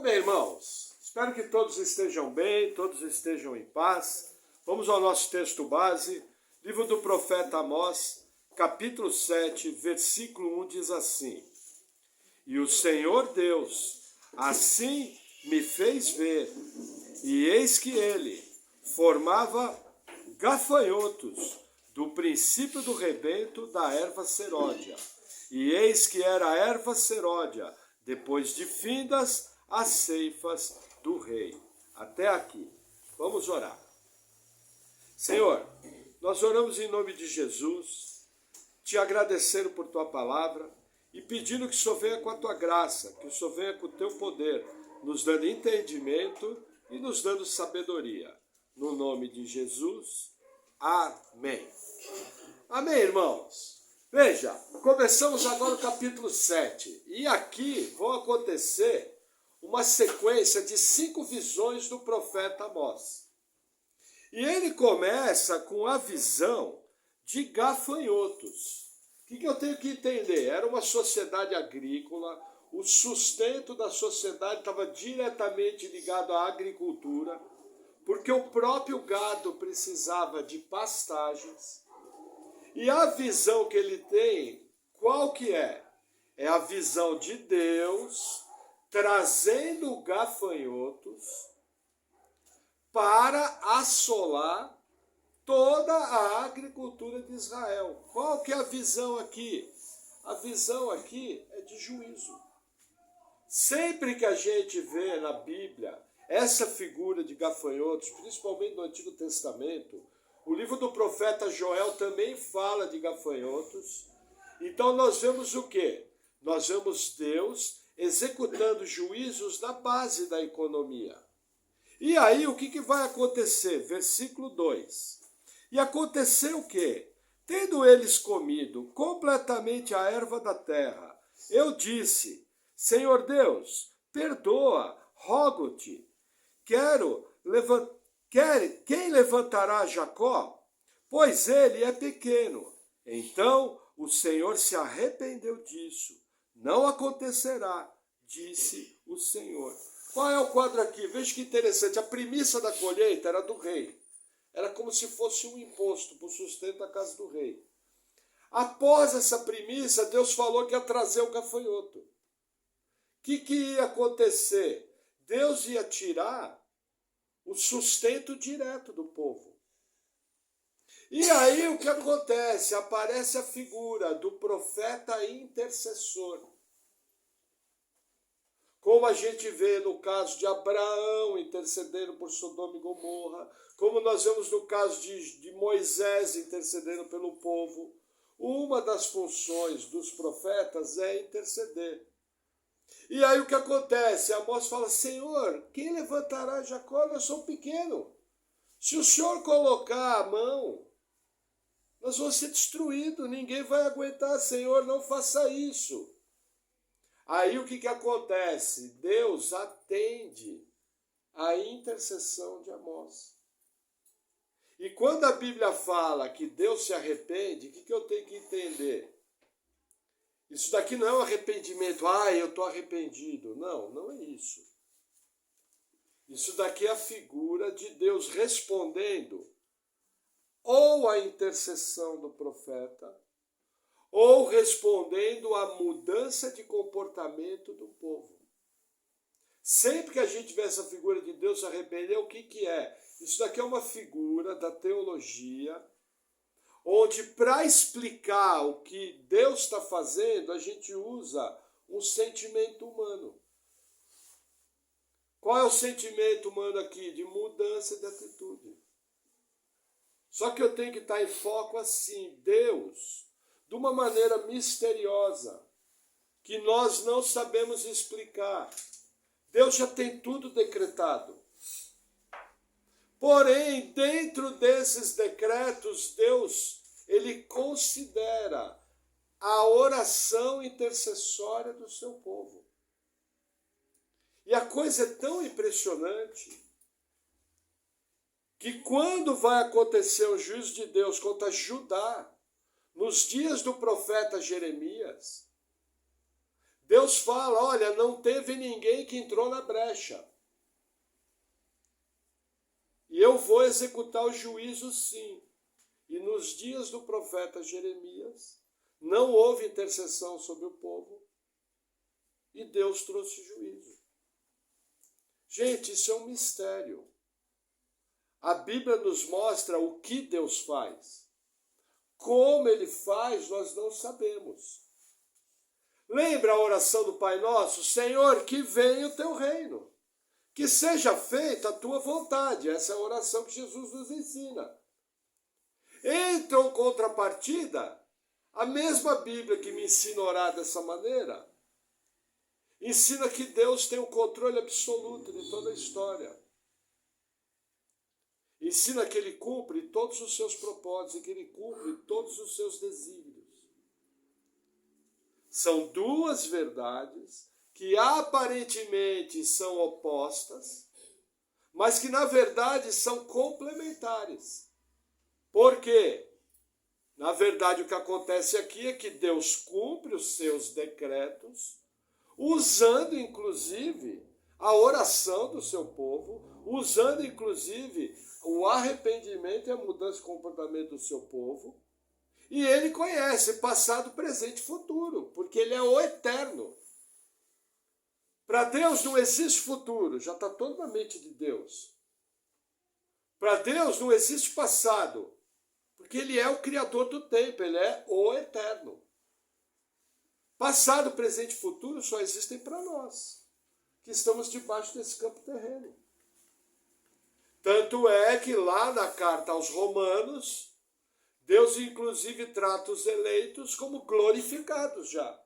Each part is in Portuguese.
Amém, irmãos? Espero que todos estejam bem, todos estejam em paz. Vamos ao nosso texto base, livro do profeta Amós, capítulo 7, versículo 1, diz assim: E o Senhor Deus assim me fez ver, e eis que ele formava gafanhotos do princípio do rebento da erva seródia. E eis que era a erva seródia, depois de findas as ceifas do rei. Até aqui. Vamos orar. Senhor, nós oramos em nome de Jesus, te agradecendo por tua palavra e pedindo que o Senhor venha com a tua graça, que o Senhor venha com o teu poder, nos dando entendimento e nos dando sabedoria. No nome de Jesus, amém. Amém, irmãos? Veja, começamos agora o capítulo 7, e aqui vão acontecer uma sequência de 5 visões do profeta Amós. E ele começa com a visão de gafanhotos. O que eu tenho que entender? Era uma sociedade agrícola, o sustento da sociedade estava diretamente ligado à agricultura, porque o próprio gado precisava de pastagens. E a visão que ele tem, qual que é? É a visão de Deus trazendo gafanhotos para assolar toda a agricultura de Israel. Qual que é a visão aqui? A visão aqui é de juízo. Sempre que a gente vê na Bíblia essa figura de gafanhotos, principalmente no Antigo Testamento, o livro do profeta Joel também fala de gafanhotos. Então nós vemos o quê? Nós vemos Deus executando juízos na base da economia. E aí o que vai acontecer? Versículo 2. E aconteceu o quê? Tendo eles comido completamente a erva da terra, eu disse: Senhor Deus, perdoa, rogo-te. Quem levantará Jacó? Pois ele é pequeno. Então o Senhor se arrependeu disso. Não acontecerá, disse o Senhor. Qual é o quadro aqui? Veja que interessante. A premissa da colheita era do rei. Era como se fosse um imposto para o sustento da casa do rei. Após essa premissa, Deus falou que ia trazer o gafanhoto. O que ia acontecer? Deus ia tirar o sustento direto do povo. E aí o que acontece? Aparece a figura do profeta intercessor. Como a gente vê no caso de Abraão intercedendo por Sodoma e Gomorra, como nós vemos no caso de Moisés intercedendo pelo povo, uma das funções dos profetas é interceder. E aí o que acontece? Amós fala: Senhor, quem levantará Jacó? Nós somos pequenos. Se o Senhor colocar a mão, nós vamos ser destruídos, ninguém vai aguentar. Senhor, não faça isso. Aí o que acontece? Deus atende a intercessão de Amós. E quando a Bíblia fala que Deus se arrepende, o que eu tenho que entender? Isso daqui não é um arrependimento, eu estou arrependido. Não, não é isso. Isso daqui é a figura de Deus respondendo ou à intercessão do profeta, ou respondendo à mudança de comportamento do povo. Sempre que a gente vê essa figura de Deus se arrepender, o que é? Isso daqui é uma figura da teologia, onde para explicar o que Deus está fazendo, a gente usa um sentimento humano. Qual é o sentimento humano aqui? De mudança de atitude. Só que eu tenho que estar em foco assim, Deus, de uma maneira misteriosa, que nós não sabemos explicar. Deus já tem tudo decretado. Porém, dentro desses decretos, Deus, ele considera a oração intercessória do seu povo. E a coisa é tão impressionante que quando vai acontecer o juízo de Deus contra Judá, nos dias do profeta Jeremias, Deus fala, olha, não teve ninguém que entrou na brecha. E eu vou executar o juízo sim. E nos dias do profeta Jeremias, não houve intercessão sobre o povo, e Deus trouxe juízo. Gente, isso é um mistério. A Bíblia nos mostra o que Deus faz. Como Ele faz, nós não sabemos. Lembra a oração do Pai Nosso? Senhor, que venha o teu reino. Que seja feita a tua vontade. Essa é a oração que Jesus nos ensina. Em contrapartida, a mesma Bíblia que me ensina a orar dessa maneira, ensina que Deus tem o controle absoluto de toda a história. Ensina que Ele cumpre todos os seus propósitos e que Ele cumpre todos os seus desígnios. São duas verdades que aparentemente são opostas, mas que na verdade são complementares. Por quê? Na verdade, o que acontece aqui é que Deus cumpre os seus decretos, usando inclusive a oração do seu povo, usando inclusive o arrependimento e a mudança de comportamento do seu povo. E ele conhece passado, presente e futuro, porque ele é o eterno. Para Deus não existe futuro, já está todo na mente de Deus. Para Deus não existe passado, porque Ele é o Criador do tempo, Ele é o eterno. Passado, presente e futuro só existem para nós, que estamos debaixo desse campo terreno. Tanto é que lá na carta aos Romanos, Deus inclusive trata os eleitos como glorificados já.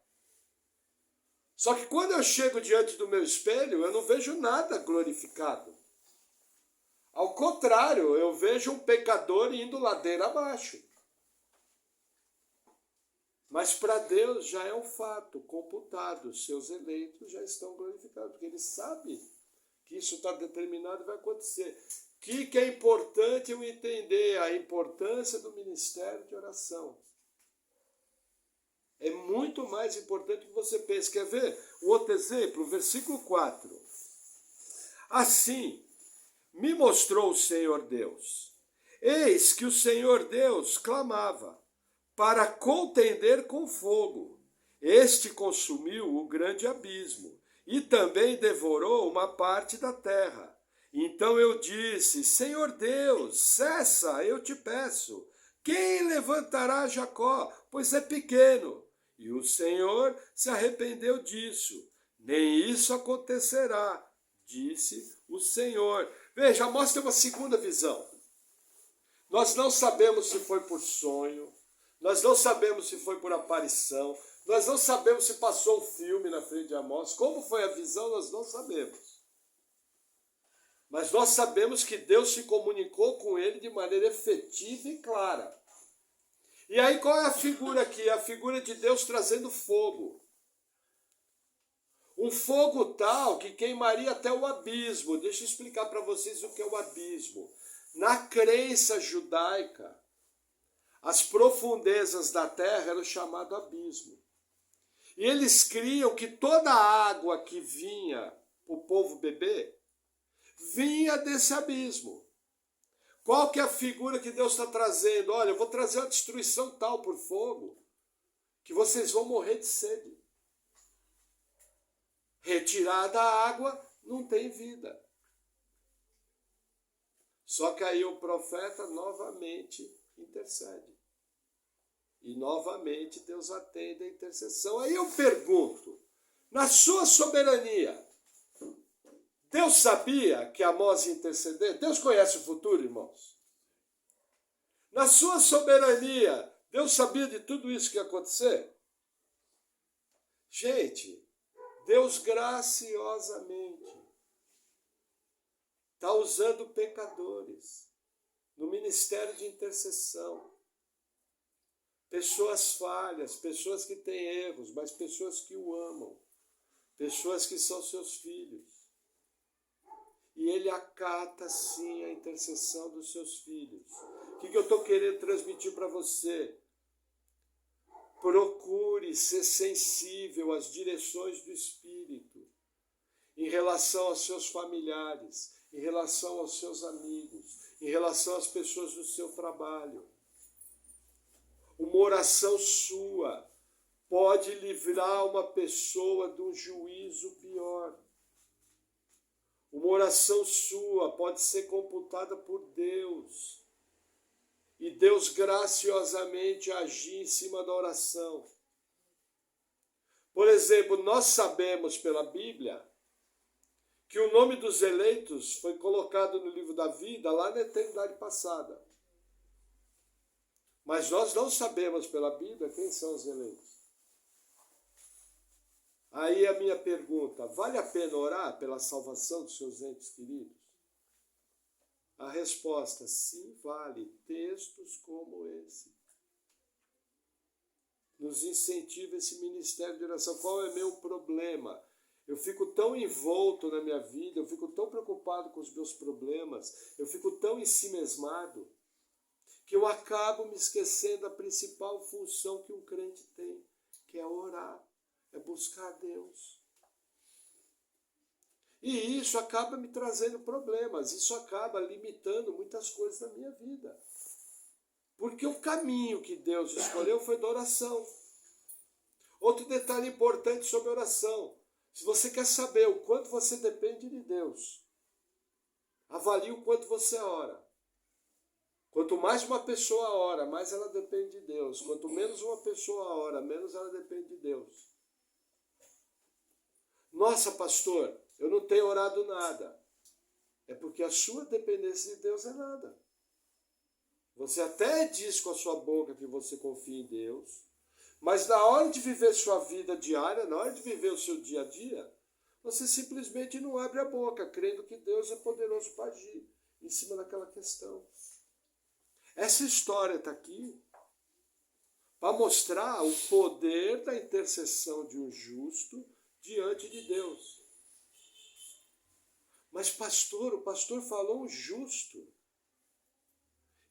Só que quando eu chego diante do meu espelho, eu não vejo nada glorificado. Ao contrário, eu vejo um pecador indo ladeira abaixo. Mas para Deus já é um fato computado, seus eleitos já estão glorificados, porque Ele sabe que isso está determinado e vai acontecer. O que é importante eu entender? A importância do ministério de oração. É muito mais importante do que você pensa. Quer ver? Um outro exemplo, versículo 4. Assim me mostrou o Senhor Deus. Eis que o Senhor Deus clamava para contender com fogo. Este consumiu o grande abismo e também devorou uma parte da terra. Então eu disse, Senhor Deus, cessa, eu te peço. Quem levantará Jacó, pois é pequeno? E o Senhor se arrependeu disso. Nem isso acontecerá, disse o Senhor. Veja, mostra uma segunda visão. Nós não sabemos se foi por sonho, nós não sabemos se foi por aparição, nós não sabemos se passou um filme na frente de Amós. Como foi a visão, nós não sabemos. Mas nós sabemos que Deus se comunicou com ele de maneira efetiva e clara. E aí qual é a figura aqui? A figura de Deus trazendo fogo. Um fogo tal que queimaria até o abismo. Deixa eu explicar para vocês o que é o abismo. Na crença judaica, as profundezas da terra eram chamado abismo. E eles criam que toda a água que vinha para o povo beber, vinha desse abismo. Qual que é a figura que Deus está trazendo? Olha, eu vou trazer uma destruição tal por fogo, que vocês vão morrer de sede. Retirada a água, não tem vida. Só que aí o profeta novamente intercede. E novamente Deus atende a intercessão. Aí eu pergunto, na sua soberania, Deus sabia que Amós ia interceder? Deus conhece o futuro, irmãos? Na sua soberania, Deus sabia de tudo isso que ia acontecer? Gente, Deus graciosamente está usando pecadores no ministério de intercessão. Pessoas falhas, pessoas que têm erros, mas pessoas que o amam. Pessoas que são seus filhos. E ele acata, sim, a intercessão dos seus filhos. O que eu estou querendo transmitir para você? procure ser sensível às direções do Espírito, em relação aos seus familiares, em relação aos seus amigos, em relação às pessoas do seu trabalho. Uma oração sua pode livrar uma pessoa de um juízo pior. Uma oração sua pode ser computada por Deus. E Deus graciosamente agir em cima da oração. Por exemplo, nós sabemos pela Bíblia que o nome dos eleitos foi colocado no livro da vida lá na eternidade passada. Mas nós não sabemos pela Bíblia quem são os eleitos. Aí a minha pergunta, vale a pena orar pela salvação dos seus entes queridos? A resposta, sim, vale. Textos como esse nos incentiva esse ministério de oração. Qual é meu problema? Eu fico tão envolto na minha vida, eu fico tão preocupado com os meus problemas, eu fico tão ensimesmado, que eu acabo me esquecendo da principal função que um crente tem, que é orar, é buscar a Deus. E isso acaba me trazendo problemas, isso acaba limitando muitas coisas na minha vida. Porque o caminho que Deus escolheu foi da oração. Outro detalhe importante sobre a oração. Se você quer saber o quanto você depende de Deus, avalie o quanto você ora. Quanto mais uma pessoa ora, mais ela depende de Deus. Quanto menos uma pessoa ora, menos ela depende de Deus. Nossa, pastor, eu não tenho orado nada. É porque a sua dependência de Deus é nada. Você até diz com a sua boca que você confia em Deus, mas na hora de viver sua vida diária, na hora de viver o seu dia a dia, você simplesmente não abre a boca, crendo que Deus é poderoso para agir em cima daquela questão. Essa história está aqui para mostrar o poder da intercessão de um justo diante de Deus. Mas pastor, o pastor falou um justo.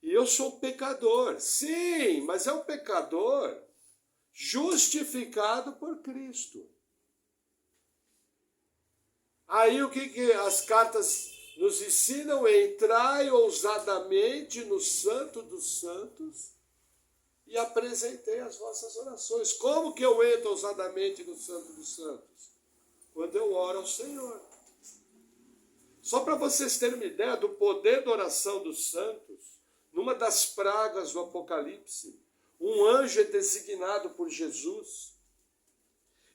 E eu sou pecador. Sim, mas é um pecador justificado por Cristo. Aí o que as cartas nos ensinam? Entrai ousadamente no Santo dos Santos e apresentei as vossas orações. Como que eu entro ousadamente no Santo dos Santos? Quando eu oro ao Senhor. Só para vocês terem uma ideia do poder da oração dos santos, numa das pragas do Apocalipse, um anjo é designado por Jesus.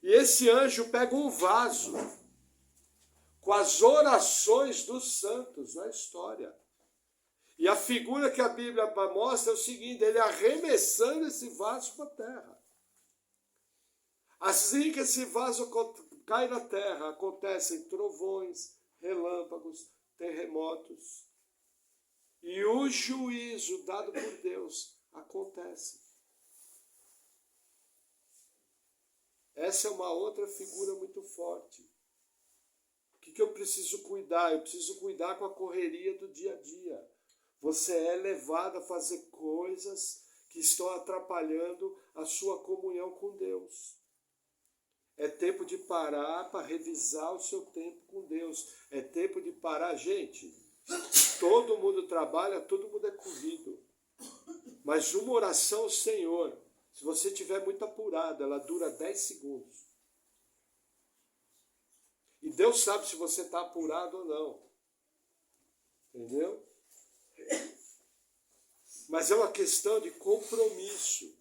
E esse anjo pega um vaso com as orações dos santos na história. E a figura que a Bíblia mostra é o seguinte, ele arremessando esse vaso para a terra. Assim que esse vaso cai na terra, acontecem trovões, relâmpagos, terremotos. E o juízo dado por Deus acontece. Essa é uma outra figura muito forte. O que eu preciso cuidar? Eu preciso cuidar com a correria do dia a dia. Você é levado a fazer coisas que estão atrapalhando a sua comunhão com Deus. É tempo de parar para revisar o seu tempo com Deus. É tempo de parar, gente. Todo mundo trabalha, todo mundo é corrido. Mas uma oração ao Senhor, se você estiver muito apurado, ela dura 10 segundos. E Deus sabe se você está apurado ou não. Entendeu? Mas é uma questão de compromisso.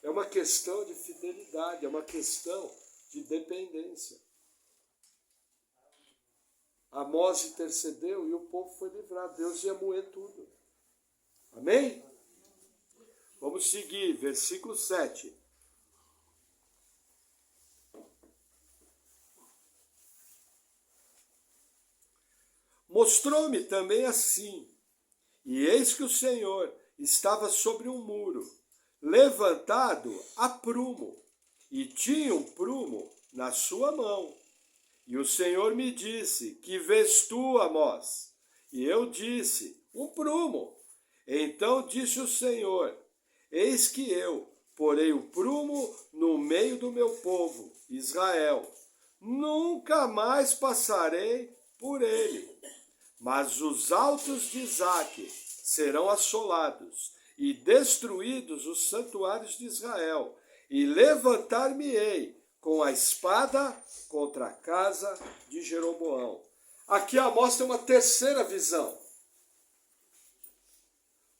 É uma questão de fidelidade, é uma questão de dependência. Amós intercedeu e o povo foi livrado. Deus ia moer tudo. Amém? Vamos seguir, versículo 7. Mostrou-me também assim, e eis que o Senhor estava sobre um muro, levantado a prumo, e tinha um prumo na sua mão. E o Senhor me disse, que vês tu, Amós? E eu disse, um prumo. Então disse o Senhor, eis que eu porei o prumo no meio do meu povo, Israel. Nunca mais passarei por ele. Mas os altos de Isaque serão assolados, e destruídos os santuários de Israel, e levantar-me-ei com a espada contra a casa de Jeroboão. Aqui Amós tem uma terceira visão.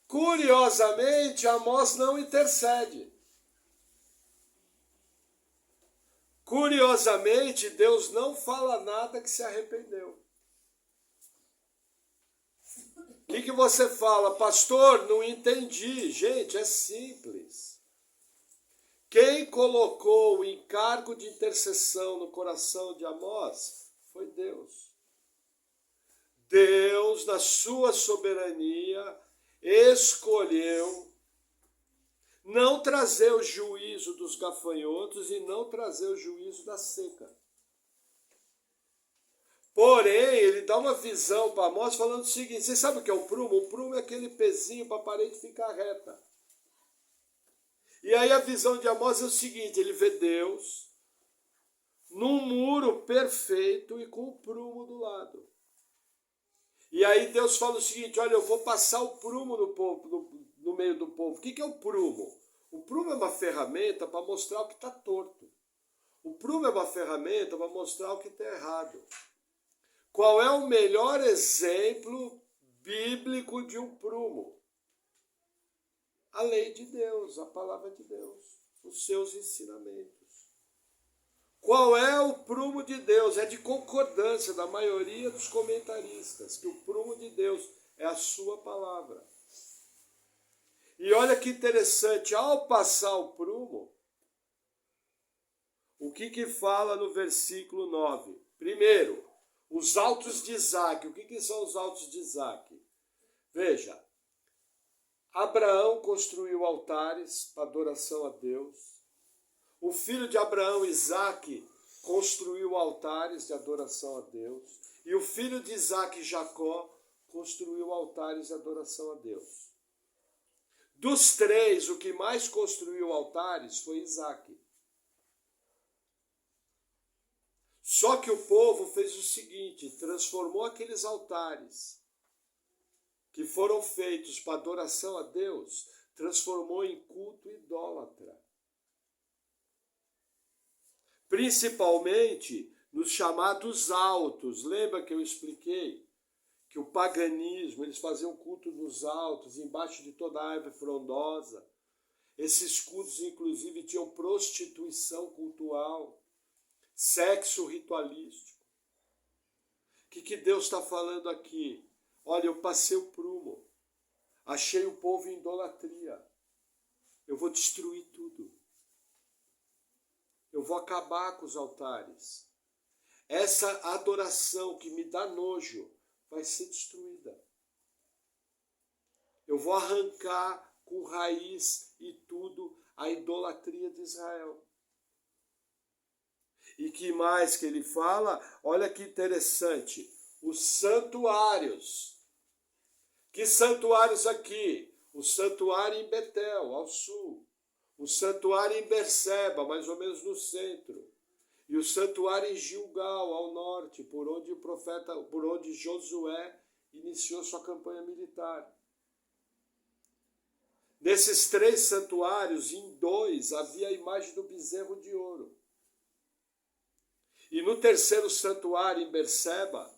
Curiosamente, Amós não intercede. Curiosamente, Deus não fala nada que se arrependeu. O que você fala? Pastor, não entendi. Gente, é simples. Quem colocou o encargo de intercessão no coração de Amós foi Deus. Deus, na sua soberania, escolheu não trazer o juízo dos gafanhotos e não trazer o juízo da seca. Porém, ele dá uma visão para Amós falando o seguinte: você sabe o que é o prumo? O prumo é aquele pezinho para a parede ficar reta. E aí a visão de Amós é o seguinte: ele vê Deus num muro perfeito e com o prumo do lado. E aí Deus fala o seguinte: olha, eu vou passar o prumo no meio do povo. O que é o prumo? O prumo é uma ferramenta para mostrar o que está torto. O prumo é uma ferramenta para mostrar o que está errado. Qual é o melhor exemplo bíblico de um prumo? A lei de Deus, a palavra de Deus, os seus ensinamentos. Qual é o prumo de Deus? É de concordância da maioria dos comentaristas, que o prumo de Deus é a sua palavra. E olha que interessante, ao passar o prumo, o que fala no versículo 9? Primeiro, os altos de Isaque. O que são os altos de Isaque? Veja, Abraão construiu altares para adoração a Deus. O filho de Abraão, Isaque, construiu altares de adoração a Deus. E o filho de Isaque, Jacó, construiu altares de adoração a Deus. Dos três, o que mais construiu altares foi Isaque. Só que o povo fez o seguinte: transformou aqueles altares que foram feitos para adoração a Deus, transformou em culto idólatra. Principalmente nos chamados altos. Lembra que eu expliquei que o paganismo, eles faziam culto nos altos, embaixo de toda a árvore frondosa. Esses cultos, inclusive, tinham prostituição cultural, sexo ritualístico. O que Deus está falando aqui? Olha, eu passei o prumo, achei o povo em idolatria, eu vou destruir tudo. Eu vou acabar com os altares. Essa adoração que me dá nojo vai ser destruída. Eu vou arrancar com raiz e tudo a idolatria de Israel. E que mais que ele fala? Olha que interessante. Os santuários. Que santuários aqui? O santuário em Betel, ao sul. O santuário em Berseba, mais ou menos no centro. E o santuário em Gilgal, ao norte, por onde Josué iniciou sua campanha militar. Nesses três santuários, em dois, havia a imagem do bezerro de ouro. E no terceiro santuário, em Berseba,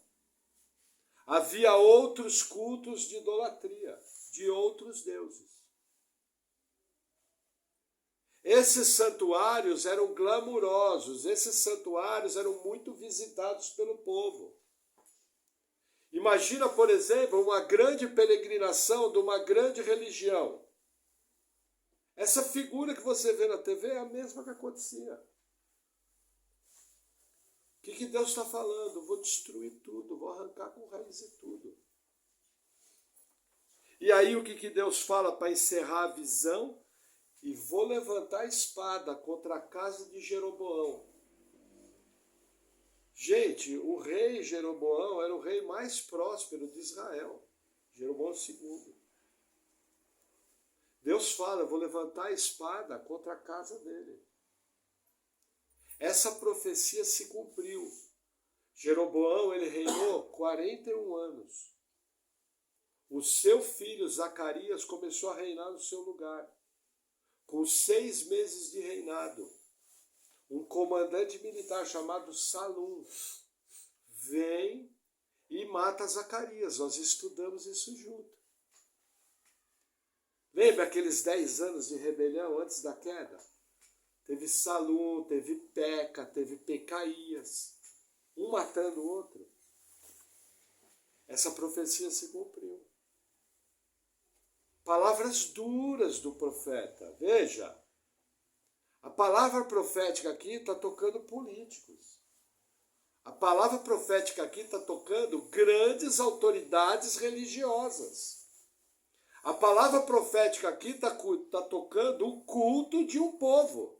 havia outros cultos de idolatria, de outros deuses. Esses santuários eram glamurosos, esses santuários eram muito visitados pelo povo. Imagina, por exemplo, uma grande peregrinação de uma grande religião. Essa figura que você vê na TV é a mesma que acontecia. O que Deus está falando? Vou destruir tudo, vou arrancar com raiz e tudo. E aí o que Deus fala para encerrar a visão? E vou levantar a espada contra a casa de Jeroboão. Gente, o rei Jeroboão era o rei mais próspero de Israel. Jeroboão II. Deus fala, eu vou levantar a espada contra a casa dele. Essa profecia se cumpriu. Jeroboão, ele reinou 41 anos. O seu filho, Zacarias, começou a reinar no seu lugar. Com 6 meses de reinado, um comandante militar chamado Salum vem e mata Zacarias. Nós estudamos isso junto. Lembra aqueles 10 anos de rebelião antes da queda? Teve Salum, teve Peca, teve Pecaías, um matando o outro. Essa profecia se cumpriu. Palavras duras do profeta. Veja, a palavra profética aqui está tocando políticos. A palavra profética aqui está tocando grandes autoridades religiosas. A palavra profética aqui está tocando o culto de um povo.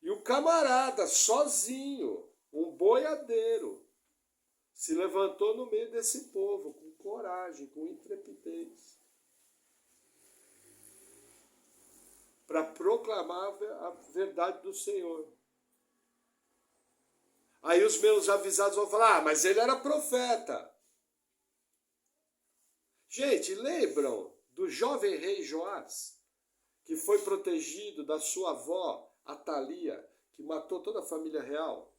E o camarada, sozinho, um boiadeiro, se levantou no meio desse povo, com coragem, com intrepidez, para proclamar a verdade do Senhor. Aí os meus avisados vão falar, mas ele era profeta. Gente, lembram do jovem rei Joás, que foi protegido da sua avó, Atalia, que matou toda a família real?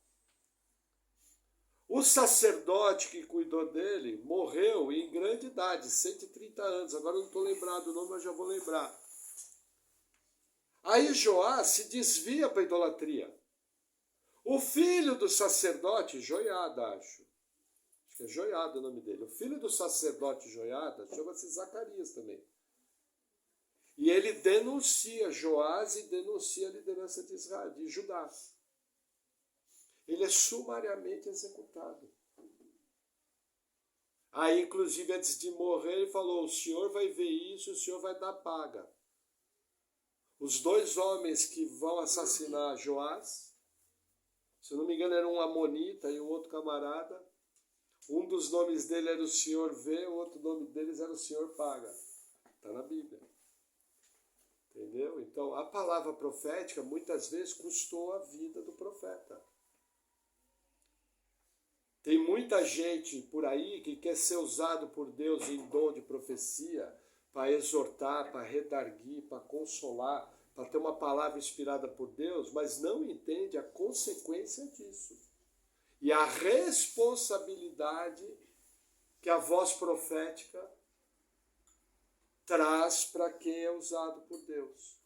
O sacerdote que cuidou dele morreu em grande idade, 130 anos. Agora eu não estou lembrado do nome, mas já vou lembrar. Aí Joás se desvia para a idolatria. O filho do sacerdote, Joiada, acho que é Joiada o nome dele. O filho do sacerdote Joiada chama-se Zacarias também. E ele denuncia Joás e denuncia a liderança de Israel, de Judá. Ele é sumariamente executado. Aí, inclusive, antes de morrer, ele falou, o senhor vai ver isso, o senhor vai dar paga. Os 2 homens que vão assassinar Joás, se eu não me engano, era um amonita e um outro camarada. Um dos nomes dele era o senhor vê, o outro nome deles era o senhor paga. Está na Bíblia. Entendeu? Então, a palavra profética, muitas vezes, custou a vida do profeta. Tem muita gente por aí que quer ser usado por Deus em dom de profecia para exortar, para redarguir, para consolar, para ter uma palavra inspirada por Deus, mas não entende a consequência disso. E a responsabilidade que a voz profética traz para quem é usado por Deus.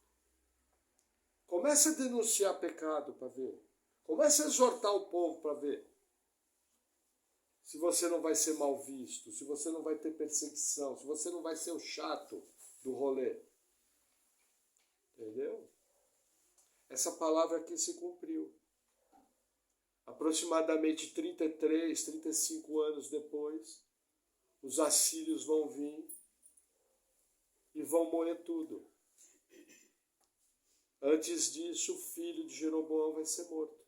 Comece a denunciar pecado para ver. Comece a exortar o povo para ver. Se você não vai ser mal visto, se você não vai ter perseguição, se você não vai ser o chato do rolê. Entendeu? Essa palavra aqui se cumpriu. Aproximadamente 33, 35 anos depois, os assírios vão vir e vão moer tudo. Antes disso, o filho de Jeroboão vai ser morto.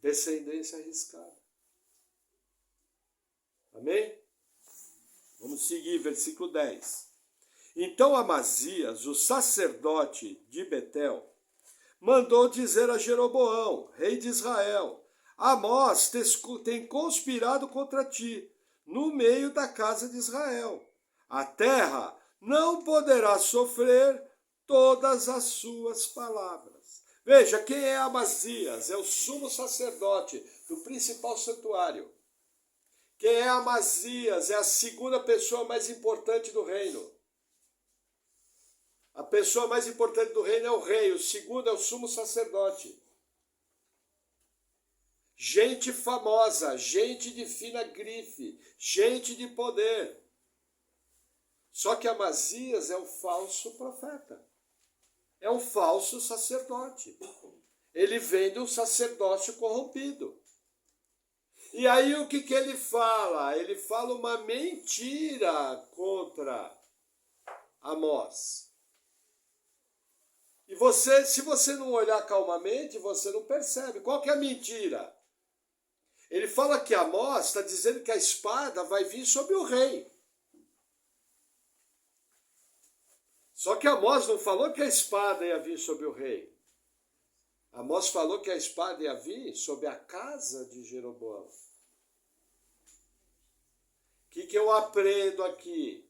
Descendência arriscada. Amém? Vamos seguir, versículo 10. Então Amazias, o sacerdote de Betel, mandou dizer a Jeroboão, rei de Israel, Amós tem conspirado contra ti, no meio da casa de Israel. A terra não poderá sofrer todas as suas palavras. Veja, quem é Amazias? É o sumo sacerdote do principal santuário. Quem é Amazias? É a segunda pessoa mais importante do reino. A pessoa mais importante do reino é o rei, o segundo é o sumo sacerdote. Gente famosa, gente de fina grife, gente de poder. Só que Amazias é um falso profeta. É um falso sacerdote. Ele vem de um sacerdócio corrompido. E aí o que ele fala? Ele fala uma mentira contra Amós. E você, se você não olhar calmamente, você não percebe. Qual que é a mentira? Ele fala que Amós está dizendo que a espada vai vir sobre o rei. Só que Amós não falou que a espada ia vir sobre o rei. Amós falou que a espada ia vir sobre a casa de Jeroboão. O que eu aprendo aqui?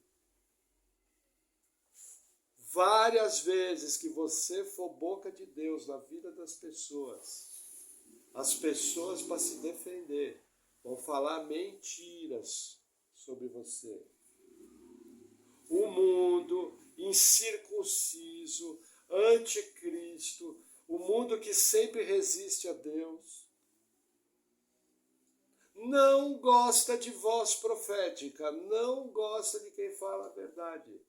Várias vezes que você for boca de Deus na vida das pessoas, as pessoas, para se defender, vão falar mentiras sobre você. O mundo incircunciso, anticristo, o mundo que sempre resiste a Deus, não gosta de voz profética, não gosta de quem fala a verdade,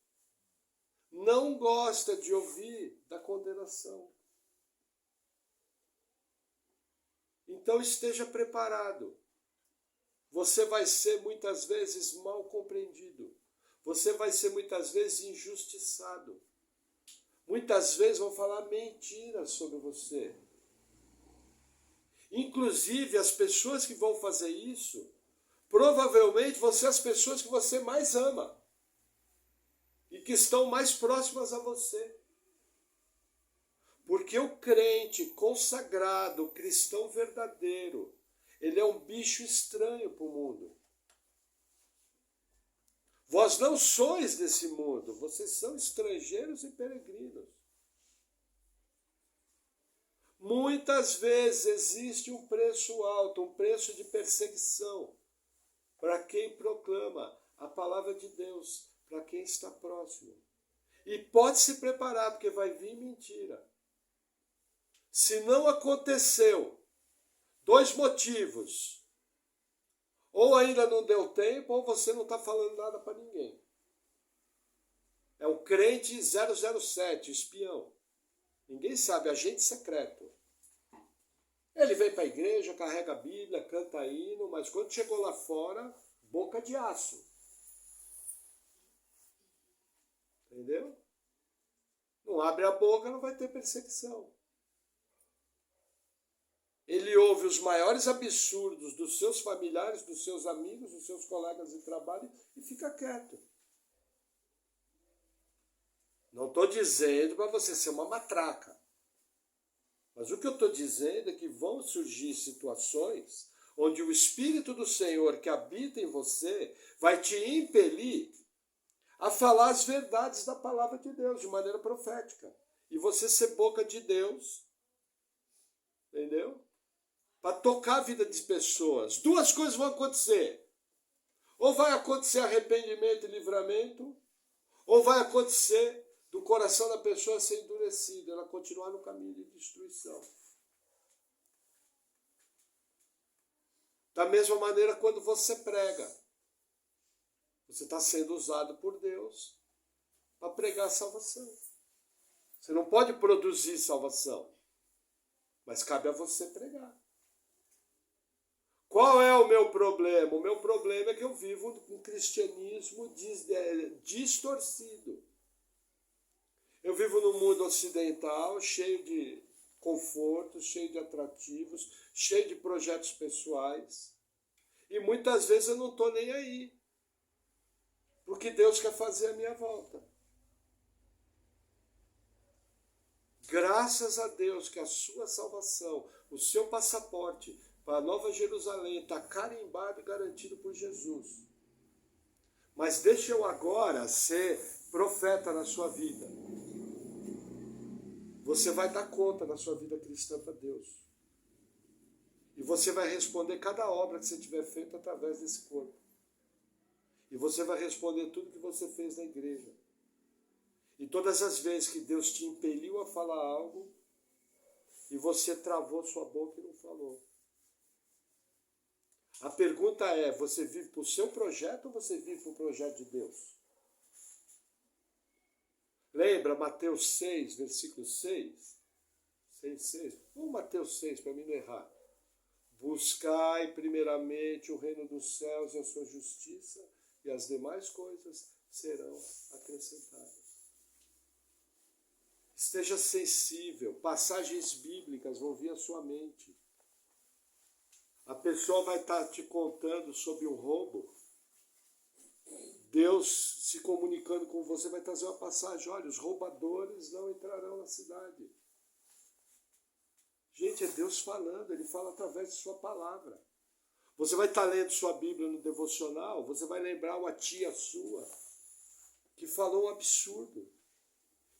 não gosta de ouvir da condenação. Então esteja preparado. Você vai ser muitas vezes mal compreendido. Você vai ser muitas vezes injustiçado. Muitas vezes vão falar mentiras sobre você. Inclusive, as pessoas que vão fazer isso, provavelmente vão ser as pessoas que você mais ama e que estão mais próximas a você. Porque o crente consagrado, o cristão verdadeiro, ele é um bicho estranho para o mundo. Vós não sois desse mundo, vocês são estrangeiros e peregrinos. Muitas vezes existe um preço alto, um preço de perseguição para quem proclama a palavra de Deus, para quem está próximo. E pode se preparar, porque vai vir mentira. Se não aconteceu, 2 motivos. Ou ainda não deu tempo, ou você não está falando nada para ninguém. É o crente 007, espião. Ninguém sabe, agente secreto. Ele vem para a igreja, carrega a Bíblia, canta hino, mas quando chegou lá fora, boca de aço. Entendeu? Não abre a boca, não vai ter perseguição. Ele ouve os maiores absurdos dos seus familiares, dos seus amigos, dos seus colegas de trabalho e fica quieto. Não estou dizendo para você ser uma matraca. Mas o que eu estou dizendo é que vão surgir situações onde o Espírito do Senhor que habita em você vai te impelir a falar as verdades da palavra de Deus de maneira profética. E você ser boca de Deus. Entendeu? Para tocar a vida de pessoas. 2 coisas vão acontecer. Ou vai acontecer arrependimento e livramento, ou vai acontecer do coração da pessoa ser endurecido, ela continuar no caminho de destruição. Da mesma maneira, quando você prega, você está sendo usado por Deus para pregar a salvação. Você não pode produzir salvação, mas cabe a você pregar. Qual é o meu problema? O meu problema é que eu vivo um cristianismo distorcido. Eu vivo num mundo ocidental cheio de confortos, cheio de atrativos, cheio de projetos pessoais. E muitas vezes eu não estou nem aí. Porque Deus quer fazer a minha volta. Graças a Deus que a sua salvação, o seu passaporte para a Nova Jerusalém está carimbado e garantido por Jesus. Mas deixa eu agora ser profeta na sua vida. Você vai dar conta da sua vida cristã para Deus. E você vai responder cada obra que você tiver feito através desse corpo. E você vai responder tudo que você fez na igreja. E todas as vezes que Deus te impeliu a falar algo, e você travou sua boca e não falou. A pergunta é, você vive para o seu projeto ou você vive para o projeto de Deus? Lembra Mateus 6, versículo 6? 6. Ou Mateus 6, para mim não errar. Buscai primeiramente o reino dos céus e a sua justiça, e as demais coisas serão acrescentadas. Esteja sensível, passagens bíblicas vão vir à sua mente. A pessoa vai estar te contando sobre um roubo. Deus se comunicando com você vai trazer uma passagem. Olha, os roubadores não entrarão na cidade. Gente, é Deus falando, Ele fala através de sua palavra. Você vai estar lendo sua Bíblia no devocional, você vai lembrar uma tia sua que falou um absurdo.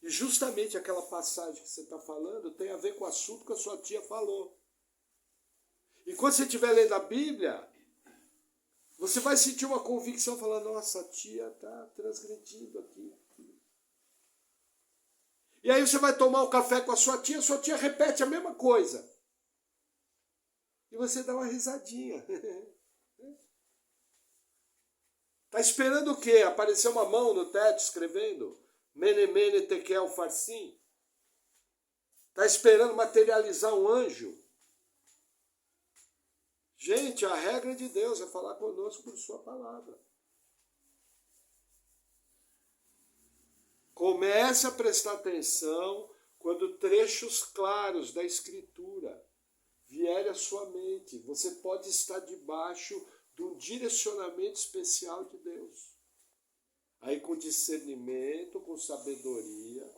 E justamente aquela passagem que você está falando tem a ver com o assunto que a sua tia falou. E quando você estiver lendo a Bíblia, você vai sentir uma convicção falando, nossa, a tia está transgredindo aqui. E aí você vai tomar um café com a sua tia repete a mesma coisa. E você dá uma risadinha. Está esperando o quê? Aparecer uma mão no teto escrevendo Mene, Mene, Tekel, Farsim? Está esperando materializar um anjo? Gente, a regra de Deus é falar conosco por sua palavra. Comece a prestar atenção quando trechos claros da Escritura vierem à sua mente. Você pode estar debaixo de um direcionamento especial de Deus. Aí com discernimento, com sabedoria,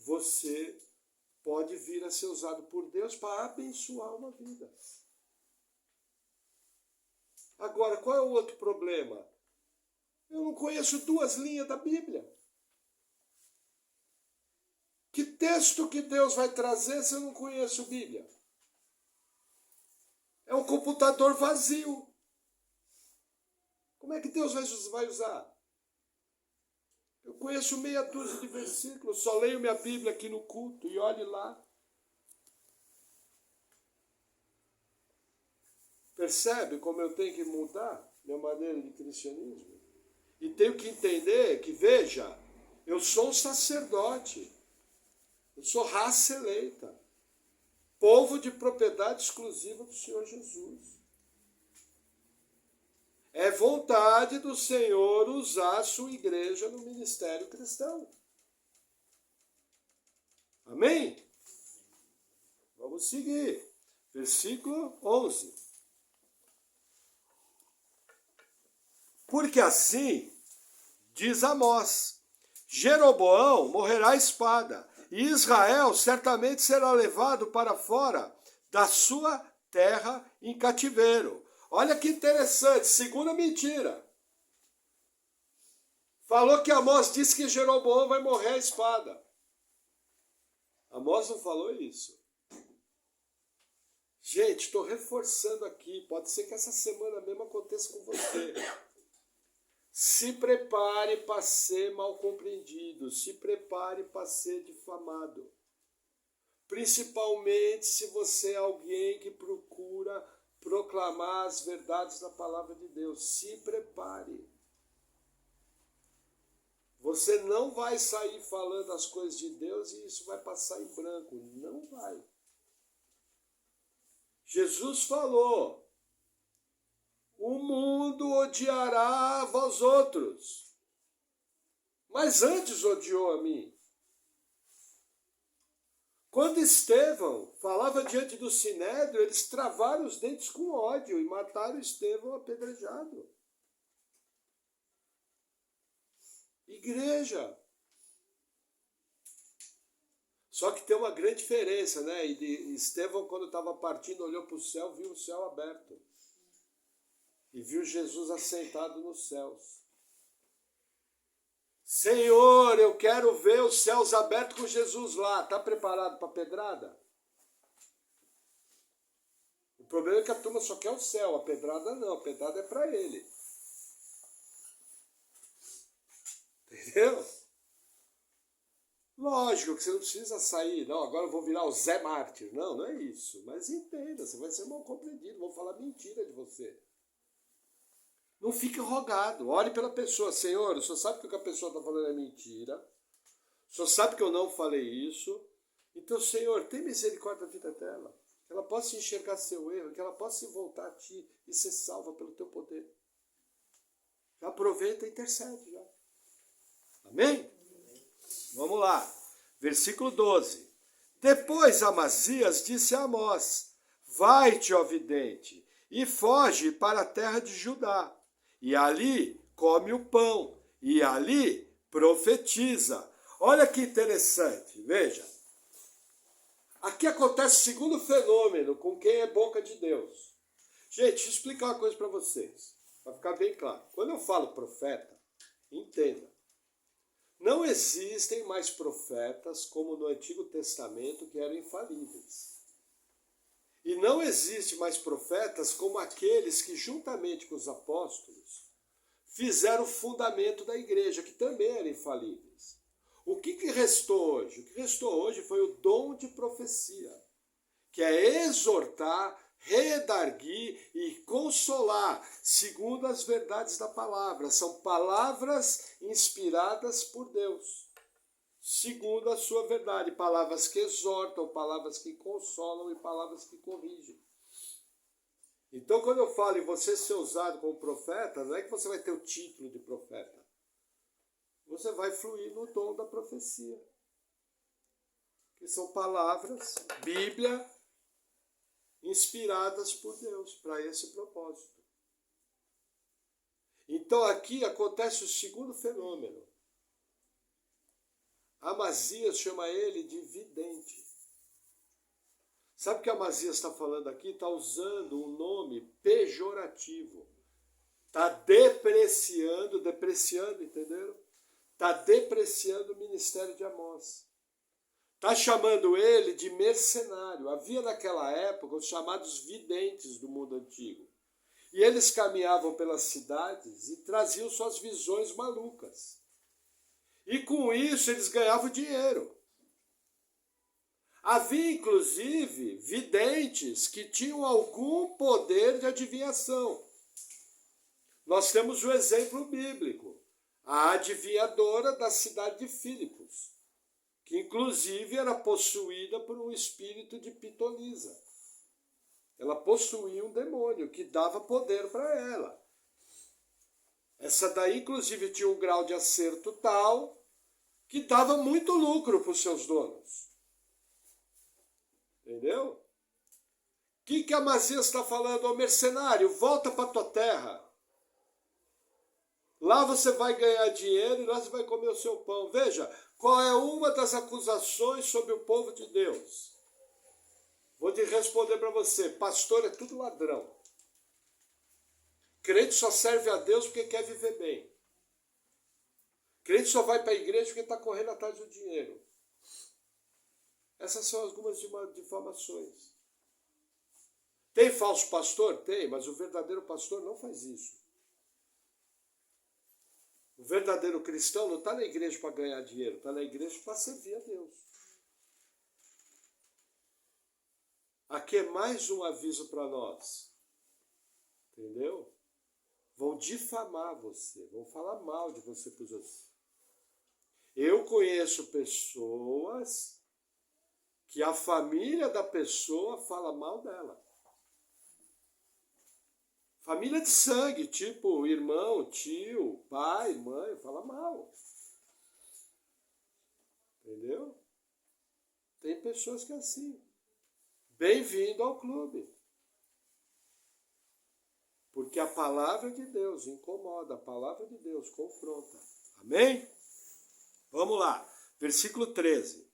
você pode vir a ser usado por Deus para abençoar uma vida. Agora, qual é o outro problema? Eu não conheço 2 linhas da Bíblia. Que texto que Deus vai trazer se eu não conheço a Bíblia? É um computador vazio. Como é que Deus vai usar? Eu conheço meia dúzia de versículos, só leio minha Bíblia aqui no culto e olhe lá. Percebe como eu tenho que mudar minha maneira de cristianismo? E tenho que entender que, veja, eu sou um sacerdote, eu sou raça eleita, povo de propriedade exclusiva do Senhor Jesus. É vontade do Senhor usar a sua igreja no ministério cristão. Amém? Vamos seguir. Versículo 11. Porque assim, diz Amós, Jeroboão morrerá à espada, e Israel certamente será levado para fora da sua terra em cativeiro. Olha que interessante, segunda mentira. Falou que Amós disse que Jeroboão vai morrer à espada. Amós não falou isso. Gente, estou reforçando aqui, pode ser que essa semana mesmo aconteça com você. Se prepare para ser mal compreendido, se prepare para ser difamado. Principalmente se você é alguém que procura proclamar as verdades da palavra de Deus. Se prepare. Você não vai sair falando as coisas de Deus e isso vai passar em branco. Não vai. Jesus falou, o mundo odiará vós outros, mas antes odiou a mim. Quando Estevão falava diante do Sinédrio, eles travaram os dentes com ódio e mataram Estevão apedrejado. Igreja. Só que tem uma grande diferença, né? E Estevão, quando estava partindo, olhou para o céu, viu o céu aberto. E viu Jesus assentado nos céus. Senhor, eu quero ver os céus abertos com Jesus lá. Está preparado para a pedrada? O problema é que a turma só quer o céu, a pedrada não. A pedrada é para ele. Entendeu? Lógico que você não precisa sair, não, agora eu vou virar o Zé Mártir. Não, não é isso. Mas entenda, você vai ser mal compreendido, vão falar mentira de você. Não fique rogado, ore pela pessoa. Senhor, o senhor sabe que o que a pessoa está falando é mentira. O senhor sabe que eu não falei isso. Então, Senhor, tem misericórdia da vida dela. Que ela possa enxergar seu erro, que ela possa se voltar a ti e ser salva pelo teu poder. Já aproveita e intercede. Já. Amém? Vamos lá. Versículo 12. Depois Amazias disse a Amós, vai-te, ó vidente, e foge para a terra de Judá. E ali come o pão e ali profetiza. Olha que interessante, veja. Aqui acontece o segundo fenômeno com quem é boca de Deus. Gente, deixa eu explicar uma coisa para vocês, para ficar bem claro. Quando eu falo profeta, entenda. Não existem mais profetas como no Antigo Testamento que eram infalíveis. E não existe mais profetas como aqueles que, juntamente com os apóstolos, fizeram o fundamento da igreja, que também eram infalíveis. O que restou hoje? O que restou hoje foi o dom de profecia, que é exortar, redarguir e consolar, segundo as verdades da palavra. São palavras inspiradas por Deus, segundo a sua verdade. Palavras que exortam, palavras que consolam e palavras que corrigem. Então, quando eu falo em você ser usado como profeta, não é que você vai ter o título de profeta. Você vai fluir no dom da profecia, que são palavras, Bíblia, inspiradas por Deus para esse propósito. Então aqui acontece o segundo fenômeno. Amazias chama ele de vidente. Sabe o que Amazias está falando aqui? Está usando um nome pejorativo. Está depreciando, entenderam? Está depreciando o ministério de Amós. Está chamando ele de mercenário. Havia naquela época os chamados videntes do mundo antigo. E eles caminhavam pelas cidades e traziam suas visões malucas. E com isso eles ganhavam dinheiro. Havia inclusive videntes que tinham algum poder de adivinhação. Nós temos o exemplo bíblico. A adivinhadora da cidade de Filipos, que inclusive era possuída por um espírito de pitonisa. Ela possuía um demônio que dava poder para ela. Essa daí, inclusive, tinha um grau de acerto tal que dava muito lucro para os seus donos. Entendeu? O que Amazias está falando? Ô mercenário, volta para a tua terra. Lá você vai ganhar dinheiro e lá você vai comer o seu pão. Veja, qual é uma das acusações sobre o povo de Deus? Vou te responder para você. Pastor é tudo ladrão. Crente só serve a Deus porque quer viver bem. Crente só vai para a igreja porque está correndo atrás do dinheiro. Essas são algumas difamações. Tem falso pastor? Tem, mas o verdadeiro pastor não faz isso. O verdadeiro cristão não está na igreja para ganhar dinheiro, está na igreja para servir a Deus. Aqui é mais um aviso para nós. Entendeu? Vão difamar você, vão falar mal de você para os outros. Eu conheço pessoas que a família da pessoa fala mal dela. Família de sangue, tipo irmão, tio, pai, mãe, fala mal. Entendeu? Tem pessoas que é assim. Bem-vindo ao clube. Porque a palavra de Deus incomoda, a palavra de Deus confronta. Amém? Vamos lá, versículo 13.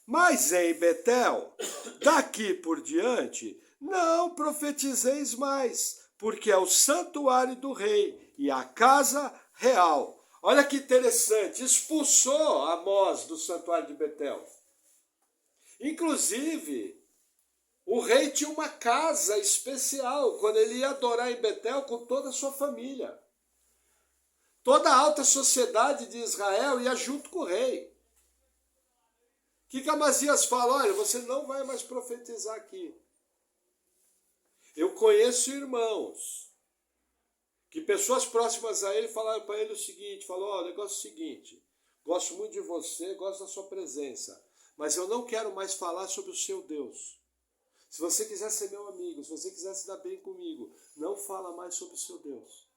Mas em Betel, daqui por diante, não profetizeis mais, porque é o santuário do rei e a casa real. Olha que interessante, expulsou Amós do santuário de Betel. Inclusive, o rei tinha uma casa especial quando ele ia adorar em Betel com toda a sua família. Toda a alta sociedade de Israel ia junto com o rei. O que Amazias fala? Olha, você não vai mais profetizar aqui. Eu conheço irmãos que pessoas próximas a ele falaram para ele o seguinte, falou, ó, o negócio é o seguinte, gosto muito de você, gosto da sua presença, mas eu não quero mais falar sobre o seu Deus. Se você quiser ser meu amigo, se você quiser se dar bem comigo, não fala mais sobre o seu Deus.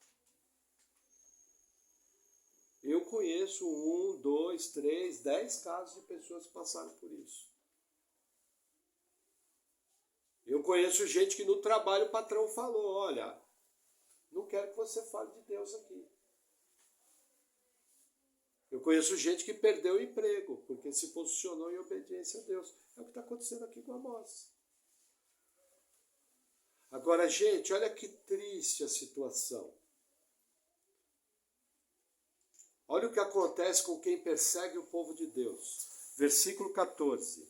Eu conheço 1, 2, 3, 10 casos de pessoas que passaram por isso. Eu conheço gente que no trabalho o patrão falou, olha, não quero que você fale de Deus aqui. Eu conheço gente que perdeu o emprego porque se posicionou em obediência a Deus. É o que está acontecendo aqui com Amós. Agora, gente, olha que triste a situação. Olha o que acontece com quem persegue o povo de Deus. Versículo 14.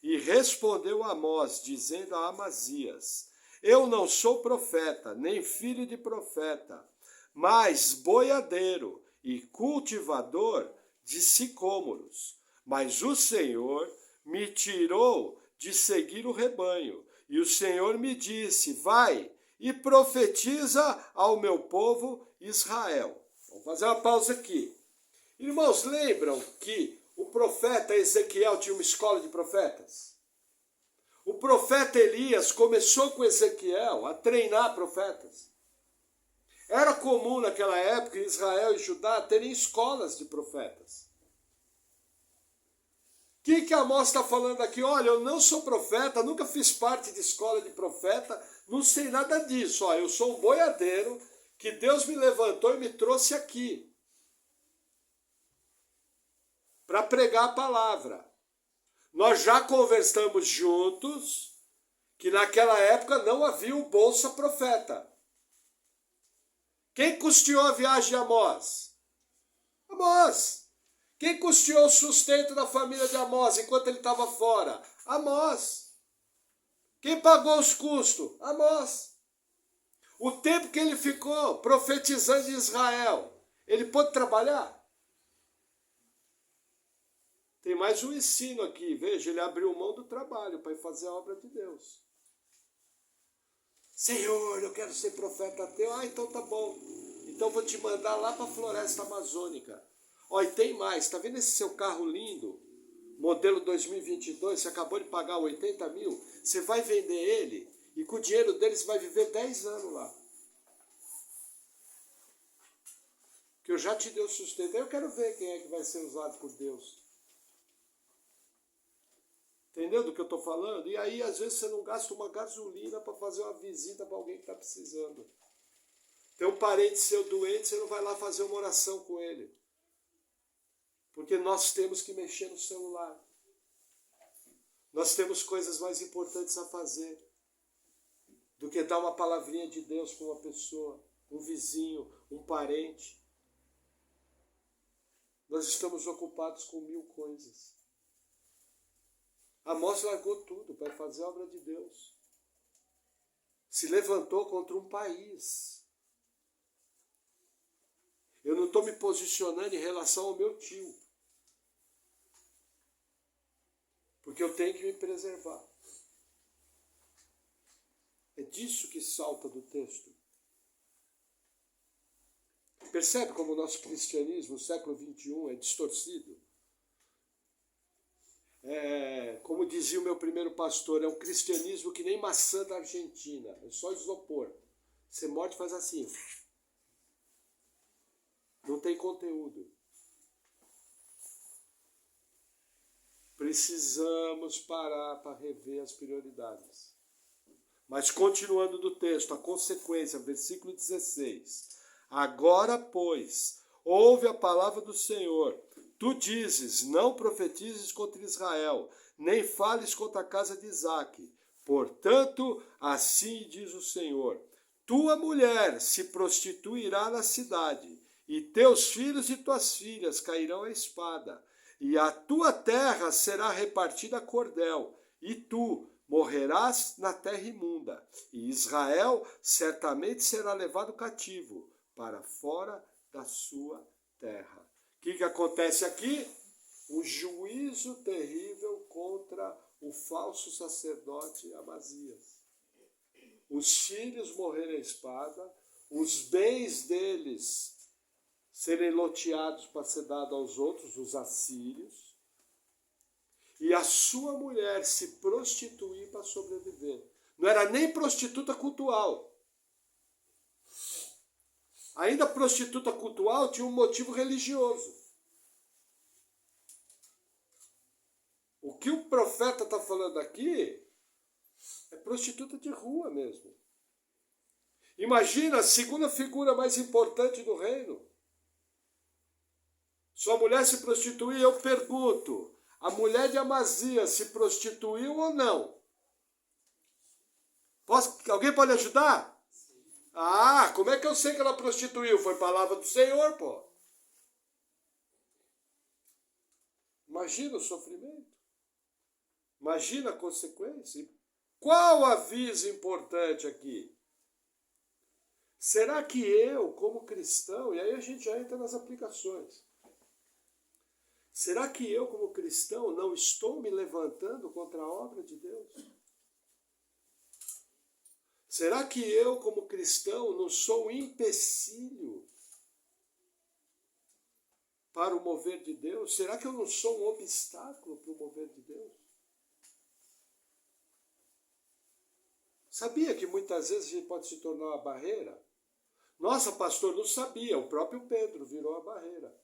E respondeu Amós, dizendo a Amazias: eu não sou profeta, nem filho de profeta, mas boiadeiro e cultivador de sicômoros. Mas o Senhor me tirou de seguir o rebanho, e o Senhor me disse: vai e profetiza ao meu povo Israel. Vamos fazer uma pausa aqui. Irmãos, lembram que o profeta Ezequiel tinha uma escola de profetas? O profeta Elias começou com Ezequiel a treinar profetas. Era comum naquela época em Israel e Judá terem escolas de profetas. O que Amós está falando aqui? Olha, eu não sou profeta, nunca fiz parte de escola de profeta, não sei nada disso. Eu sou um boiadeiro que Deus me levantou e me trouxe aqui para pregar a palavra. Nós já conversamos juntos que naquela época não havia o Bolsa Profeta. Quem custeou a viagem de Amós? Amós. Quem custeou o sustento da família de Amós enquanto ele estava fora? Amós. Quem pagou os custos? Amós. O tempo que ele ficou profetizando em Israel, ele pôde trabalhar? Tem mais um ensino aqui, veja, ele abriu mão do trabalho para ir fazer a obra de Deus. Senhor, eu quero ser profeta teu. Então tá bom. Então vou te mandar lá para a floresta amazônica. E tem mais, tá vendo esse seu carro lindo? Modelo 2022, você acabou de pagar 80 mil, você vai vender ele e com o dinheiro dele você vai viver 10 anos lá. Que eu já te dei o sustento. Eu quero ver quem é que vai ser usado por Deus. Entendeu do que eu estou falando? E aí, às vezes, você não gasta uma gasolina para fazer uma visita para alguém que está precisando. Tem um parente seu doente, você não vai lá fazer uma oração com ele. Porque nós temos que mexer no celular. Nós temos coisas mais importantes a fazer do que dar uma palavrinha de Deus para uma pessoa, um vizinho, um parente. Nós estamos ocupados com 1000 coisas. Amós largou tudo para fazer a obra de Deus. Se levantou contra um país. Eu não estou me posicionando em relação ao meu tio. Porque eu tenho que me preservar. É disso que salta do texto. Percebe como o nosso cristianismo, no século XXI, é distorcido? Como dizia o meu primeiro pastor, é um cristianismo que nem maçã da Argentina, é só isopor. Você morde e faz assim. Não tem conteúdo. Precisamos parar para rever as prioridades. Mas continuando do texto, a consequência, versículo 16. Agora, pois, ouve a palavra do Senhor. Tu dizes, não profetizes contra Israel, nem fales contra a casa de Isaque. Portanto, assim diz o Senhor, tua mulher se prostituirá na cidade, e teus filhos e tuas filhas cairão à espada, e a tua terra será repartida a cordel, e tu morrerás na terra imunda, e Israel certamente será levado cativo para fora da sua terra. O que acontece aqui? Um juízo terrível contra o falso sacerdote Amazias. Os filhos morrerem à espada, os bens deles serem loteados para ser dado aos outros, os assírios, e a sua mulher se prostituir para sobreviver. Não era nem prostituta cultual. Ainda a prostituta cultual tinha um motivo religioso. O que o profeta está falando aqui é prostituta de rua mesmo. Imagina a segunda figura mais importante do reino. Sua mulher se prostituiu, eu pergunto, a mulher de Amazias se prostituiu ou não? Alguém pode ajudar? Ah, como é que eu sei que ela prostituiu? Foi palavra do Senhor, pô. Imagina o sofrimento. Imagina a consequência. Qual aviso importante aqui? Será que eu, como cristão, e aí a gente já entra nas aplicações, será que eu, como cristão, não estou me levantando contra a obra de Deus? Será que eu, como cristão, não sou um empecilho para o mover de Deus? Será que eu não sou um obstáculo para o mover de Deus? Sabia que muitas vezes a gente pode se tornar uma barreira? Nossa, pastor, não sabia. O próprio Pedro virou a barreira.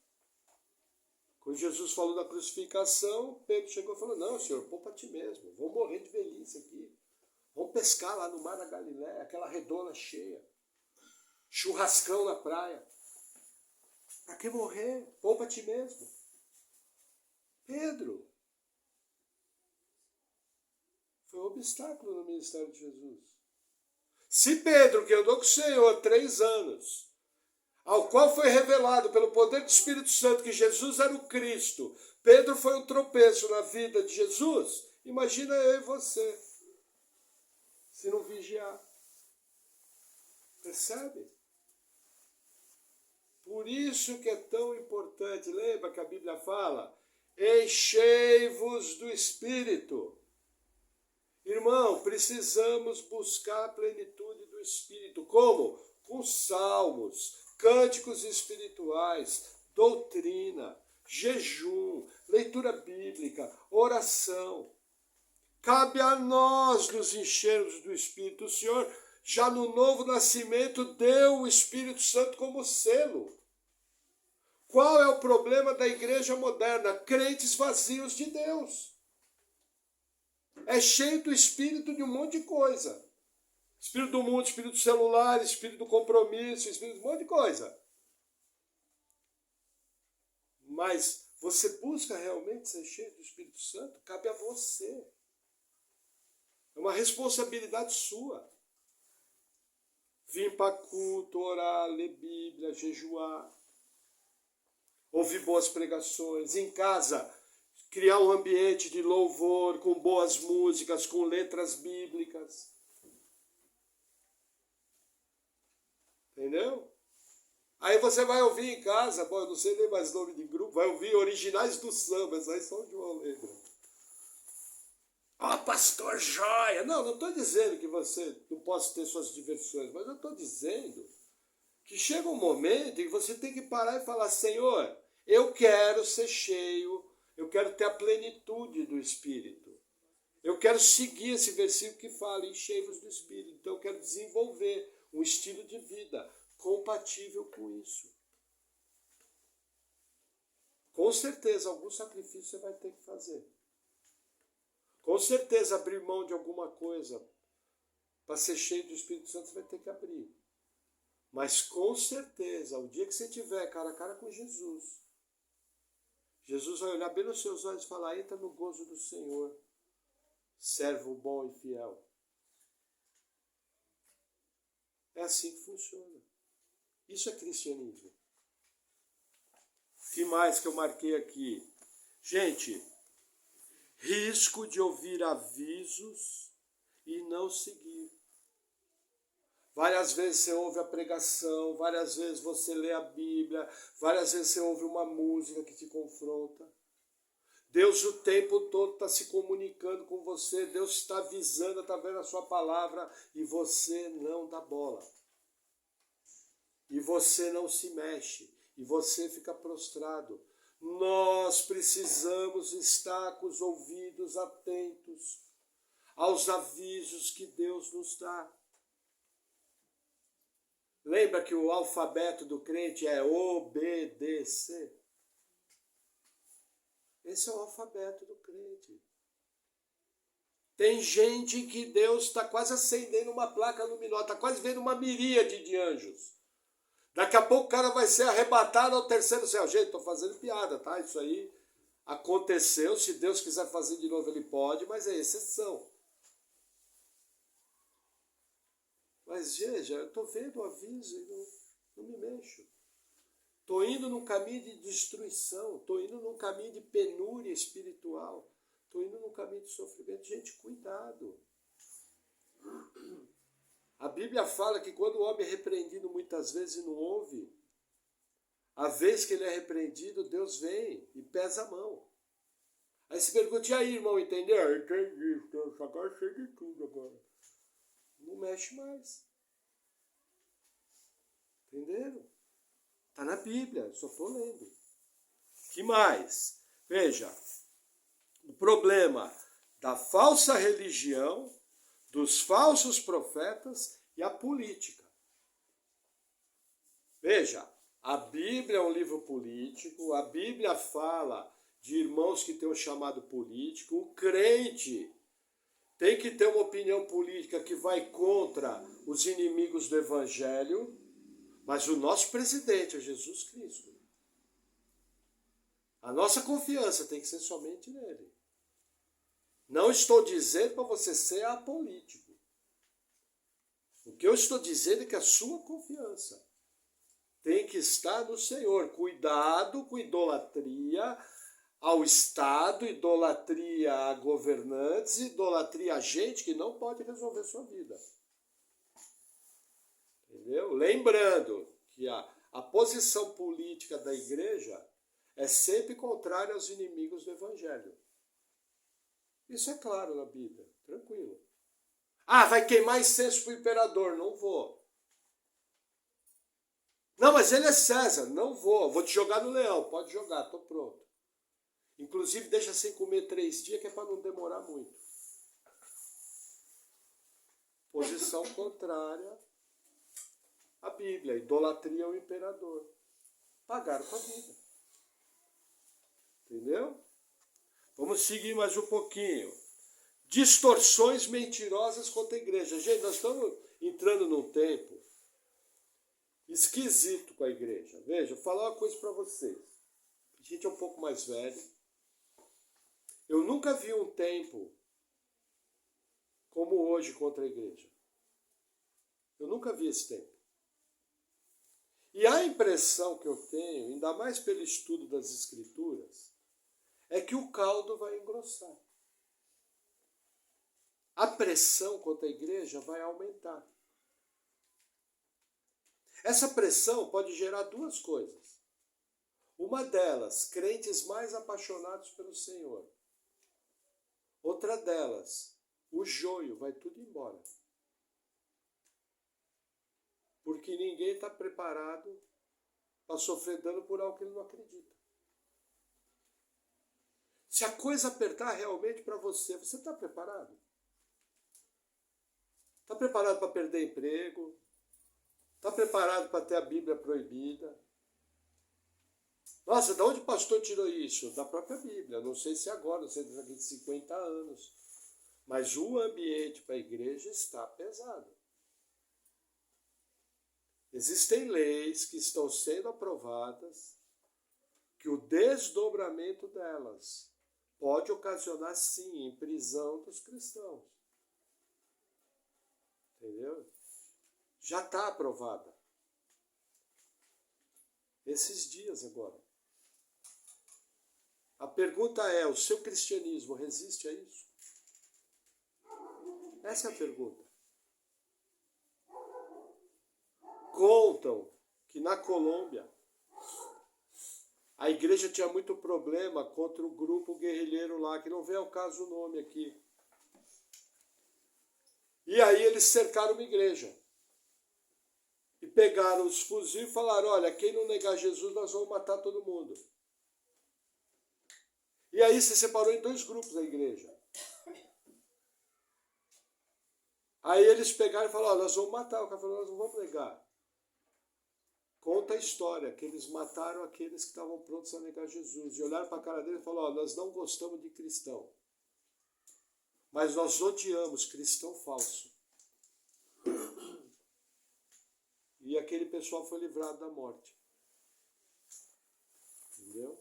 Quando Jesus falou da crucificação, Pedro chegou e falou, não, Senhor, poupa a ti mesmo. Vou morrer de velhice aqui. Vamos pescar lá no mar da Galileia, aquela redona cheia. Churrascão na praia. Para que morrer? Poupa a ti mesmo. Pedro foi um obstáculo no ministério de Jesus. Se Pedro, que andou com o Senhor 3 anos, ao qual foi revelado pelo poder do Espírito Santo que Jesus era o Cristo, Pedro foi um tropeço na vida de Jesus, imagina eu e você, se não vigiar. Percebe? Por isso que é tão importante, lembra que a Bíblia fala, enchei-vos do Espírito. Irmão, precisamos buscar a plenitude do Espírito. Como? Com salmos, cânticos espirituais, doutrina, jejum, leitura bíblica, oração. Cabe a nós nos enchermos do Espírito. O Senhor, já no novo nascimento, deu o Espírito Santo como selo. Qual é o problema da igreja moderna? Crentes vazios de Deus. É cheio do espírito de um monte de coisa. Espírito do mundo, espírito do celular, espírito do compromisso, espírito de um monte de coisa. Mas você busca realmente ser cheio do Espírito Santo? Cabe a você. É uma responsabilidade sua. Vir para culto, orar, ler Bíblia, jejuar, ouvir boas pregações, em casa, criar um ambiente de louvor, com boas músicas, com letras bíblicas. Entendeu? Aí você vai ouvir em casa, bom, eu não sei nem mais nome de grupo, vai ouvir Originais do Samba, essa aí só o João lembra. Ah, pastor joia! Não estou dizendo que você não possa ter suas diversões, mas eu estou dizendo que chega um momento em que você tem que parar e falar, Senhor, eu quero ser cheio, eu quero ter a plenitude do Espírito. Eu quero seguir esse versículo que fala, enchei-vos do Espírito. Então eu quero desenvolver um estilo de vida compatível com isso. Com certeza, algum sacrifício você vai ter que fazer. Com certeza, abrir mão de alguma coisa para ser cheio do Espírito Santo, você vai ter que abrir. Mas com certeza, o dia que você estiver cara a cara com Jesus, Jesus vai olhar bem nos seus olhos e falar, entra no gozo do Senhor, servo bom e fiel. É assim que funciona. Isso é cristianismo. O que mais que eu marquei aqui? Gente, risco de ouvir avisos e não seguir. Várias vezes você ouve a pregação, várias vezes você lê a Bíblia, várias vezes você ouve uma música que te confronta. Deus o tempo todo está se comunicando com você, Deus está avisando através da sua palavra e você não dá bola. E você não se mexe, e você fica prostrado. Nós precisamos estar com os ouvidos atentos aos avisos que Deus nos dá. Lembra que o alfabeto do crente é obedecer? Esse é o alfabeto do crente. Tem gente que Deus está quase acendendo uma placa luminosa, está quase vendo uma miríade de anjos. Daqui a pouco o cara vai ser arrebatado ao terceiro céu. Gente, estou fazendo piada, tá? Isso aí aconteceu. Se Deus quiser fazer de novo, ele pode, mas é exceção. Mas, veja, eu estou vendo o aviso e não me mexo. Estou indo num caminho de destruição. Estou indo num caminho de penúria espiritual. Estou indo num caminho de sofrimento. Gente, cuidado. A Bíblia fala que quando o homem é repreendido muitas vezes e não ouve, a vez que ele é repreendido, Deus vem e pesa a mão. Aí se pergunta, e aí, irmão, entendeu? Entendi, agora sei de tudo agora. Não mexe mais. Entenderam? Está na Bíblia, só estou lendo. Que mais? Veja, o problema da falsa religião, dos falsos profetas e a política. Veja, a Bíblia é um livro político, a Bíblia fala de irmãos que têm um chamado político, o crente tem que ter uma opinião política que vai contra os inimigos do Evangelho, mas o nosso presidente é Jesus Cristo. A nossa confiança tem que ser somente nele. Não estou dizendo para você ser apolítico. O que eu estou dizendo é que a sua confiança tem que estar no Senhor. Cuidado com idolatria ao Estado, idolatria a governantes, idolatria a gente que não pode resolver sua vida. Entendeu? Lembrando que a posição política da igreja é sempre contrária aos inimigos do Evangelho. Isso é claro na Bíblia, tranquilo. Ah, vai queimar incenso para o imperador, não vou. Não, mas ele é César, não vou. Vou te jogar no leão, pode jogar, estou pronto. Inclusive deixa sem comer 3 dias, que é para não demorar muito. Posição contrária à Bíblia, idolatria ao imperador. Pagaram com a vida. Entendeu? Vamos seguir mais um pouquinho. Distorções mentirosas contra a igreja. Gente, nós estamos entrando num tempo esquisito com a igreja. Veja, vou falar uma coisa para vocês. A gente é um pouco mais velho. Eu nunca vi um tempo como hoje contra a igreja. Eu nunca vi esse tempo. E a impressão que eu tenho, ainda mais pelo estudo das Escrituras, é que o caldo vai engrossar. A pressão contra a igreja vai aumentar. Essa pressão pode gerar 2 coisas. Uma delas, crentes mais apaixonados pelo Senhor. Outra delas, o joio vai tudo embora. Porque ninguém está preparado para sofrer dano por algo que ele não acredita. Se a coisa apertar realmente para você, você está preparado? Está preparado para perder emprego? Está preparado para ter a Bíblia proibida? Nossa, de onde o pastor tirou isso? Da própria Bíblia. Não sei se agora, não sei se daqui de 50 anos. Mas o ambiente para a igreja está pesado. Existem leis que estão sendo aprovadas que o desdobramento delas pode ocasionar, sim, em prisão dos cristãos. Entendeu? Já está aprovada. Esses dias agora. A pergunta é, o seu cristianismo resiste a isso? Essa é a pergunta. Contam que na Colômbia a igreja tinha muito problema contra o grupo guerrilheiro lá, que não vem ao caso o nome aqui. E aí eles cercaram uma igreja. E pegaram os fuzis e falaram, olha, quem não negar Jesus, nós vamos matar todo mundo. E aí se separou em 2 grupos a igreja. Aí eles pegaram e falaram, nós vamos matar. O cara falou, nós não vamos negar. Conta a história, que eles mataram aqueles que estavam prontos a negar Jesus. E olharam para a cara dele e falaram, nós não gostamos de cristão. Mas nós odiamos cristão falso. e aquele pessoal foi livrado da morte. Entendeu?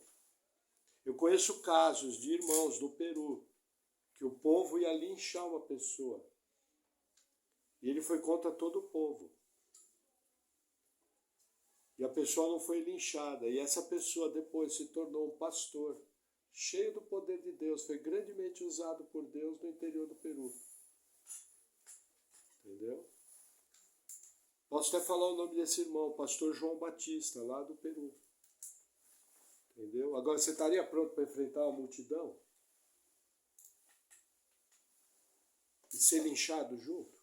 Eu conheço casos de irmãos no Peru que o povo ia linchar uma pessoa. E ele foi contra todo o povo. E a pessoa não foi linchada. E essa pessoa depois se tornou um pastor, cheio do poder de Deus. Foi grandemente usado por Deus no interior do Peru. Entendeu? Posso até falar o nome desse irmão, o pastor João Batista, lá do Peru. Entendeu? Agora, você estaria pronto para enfrentar uma multidão? E ser linchado junto?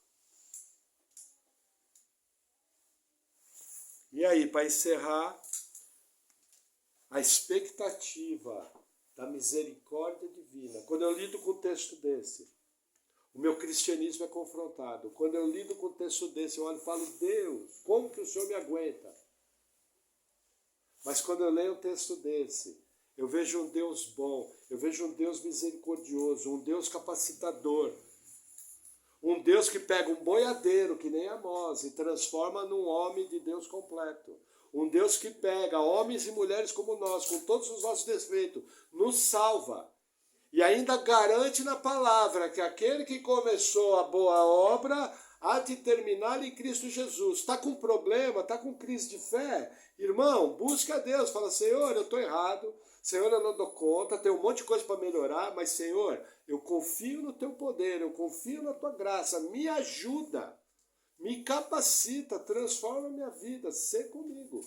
E aí, para encerrar, a expectativa da misericórdia divina. Quando eu lido com um texto desse, o meu cristianismo é confrontado. Quando eu lido com um texto desse, eu olho e falo, Deus, como que o Senhor me aguenta? Mas quando eu leio um texto desse, eu vejo um Deus bom, eu vejo um Deus misericordioso, um Deus capacitador, um Deus que pega um boiadeiro, que nem Amós, e transforma num homem de Deus completo. Um Deus que pega homens e mulheres como nós, com todos os nossos defeitos, nos salva. E ainda garante na palavra que aquele que começou a boa obra há de terminar em Cristo Jesus. Está com problema, está com crise de fé? Irmão, busca a Deus. Fala, Senhor, eu estou errado. Senhor, eu não dou conta. Tem um monte de coisa para melhorar. Mas, Senhor, eu confio no teu poder. Eu confio na tua graça. Me ajuda. Me capacita. Transforma a minha vida. Sê comigo.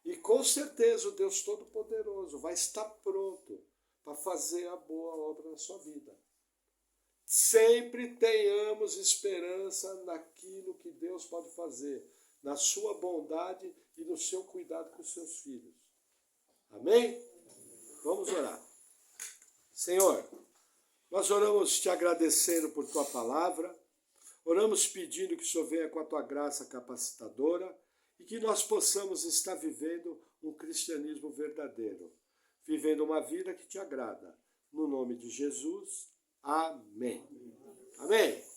E com certeza o Deus Todo-Poderoso vai estar pronto para fazer a boa obra na sua vida. Sempre tenhamos esperança naquilo que Deus pode fazer, na sua bondade e no seu cuidado com os seus filhos. Amém? Vamos orar. Senhor, nós oramos te agradecendo por tua palavra, oramos pedindo que o Senhor venha com a tua graça capacitadora e que nós possamos estar vivendo um cristianismo verdadeiro, vivendo uma vida que te agrada. No nome de Jesus, amém. Amém.